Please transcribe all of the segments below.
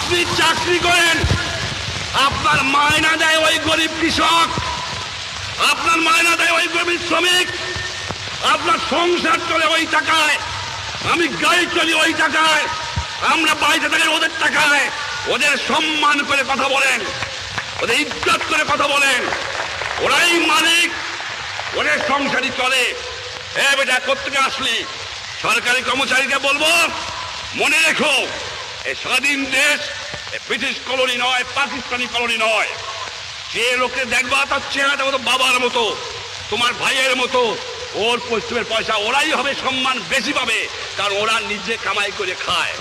আপনি চাকরি করেন, আপনার মায়না দেয় ওই গরিব কৃষক, আপনার মায়না দেয় ওই গরিব শ্রমিক, আপনার সংসার চলে ওই টাকায়, আমি গাড়ি চলি ওই টাকায়, আমরা বাড়িতে থাকি ওদের টাকায়। ওদের সম্মান করে কথা বলেন, ওদের ইজ্জত করে কথা বলেন, ওরাই মালিক, ওদের সংসারই চলে। এ বেটা কোত্থেকে আসলি? সরকারি কর্মচারীকে বলবো, মনে রেখো এই স্বাধীন দেশ ব্রিটিশ কলোনি নয়, পাকিস্তানি কলোনি নয়। যে লোকে দেখবা তার চেহারাটা মতো বাবার মতো, তোমার ভাইয়ের মতো, ওর পরিশ্রমের পয়সা ওরাই হবে সম্মান বেশি পাবে, কারণ ওরা নিজে কামাই করে খায়।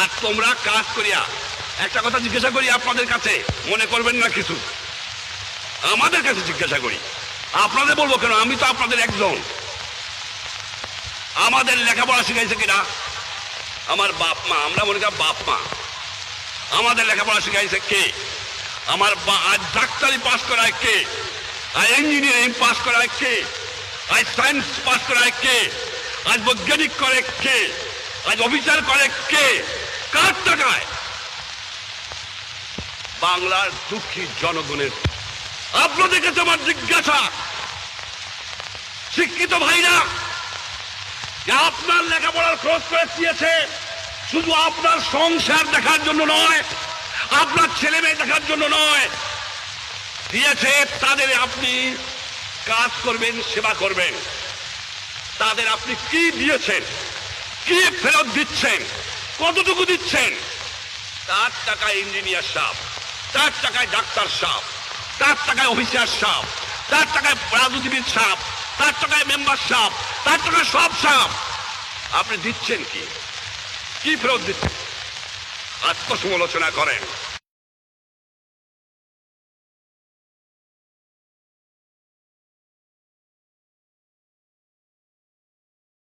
আর তোমরা কাজ করিয়া, একটা কথা জিজ্ঞাসা করি আপনাদের কাছে, মনে করবেন না কিছু, আমাদের কাছে জিজ্ঞাসা করি, আপনাদের বলবো কেন, আমি তো আপনাদের একজন। আমাদের লেখাপড়া শিখাইছে কিনা? আমার বাপ মা, আমরা মনে করি বাপ মা। আমাদের লেখাপড়া শিখাইছে কে? আমার আজ ডাক্তারি পাস করায় কে? আজ ইঞ্জিনিয়ারিং পাস করায় কে? আজ সায়েন্স পাস করায় কে? আজ বৈজ্ঞানিক করে কে? আজ অফিসার করে কে? কার টাকায়? বাংলার দুঃখী জনগণের। আপনাদের কাছে আমার জিজ্ঞাসা, শিক্ষিত ভাইরা, আপনার লেখাপড়ার খরচ করে দিয়েছে শুধু আপনার সংসার দেখার জন্য নয়, আপনার ছেলে মেয়ে দেখার জন্য নয়, দিয়েছে তাদের আপনি কাজ করবেন, সেবা করবেন। তাদের আপনি কি দিয়েছেন, কি ফেরত দিচ্ছেন, কতটুকু দিচ্ছেন? তার টাকায় ইঞ্জিনিয়ার সাহেব, তার টাকায় ডাক্তার সাহেব, তার টাকায় অফিসার সাহেব, তার টাকায় রাজনীতিবিদ সাহেব, তার টাকায় মেম্বার সাহেব, তার টাকায় সব সাহেব। আপনি দিচ্ছেন কি, কি ফেরত দিচ্ছেন? আত্মসমালোচনা করেন।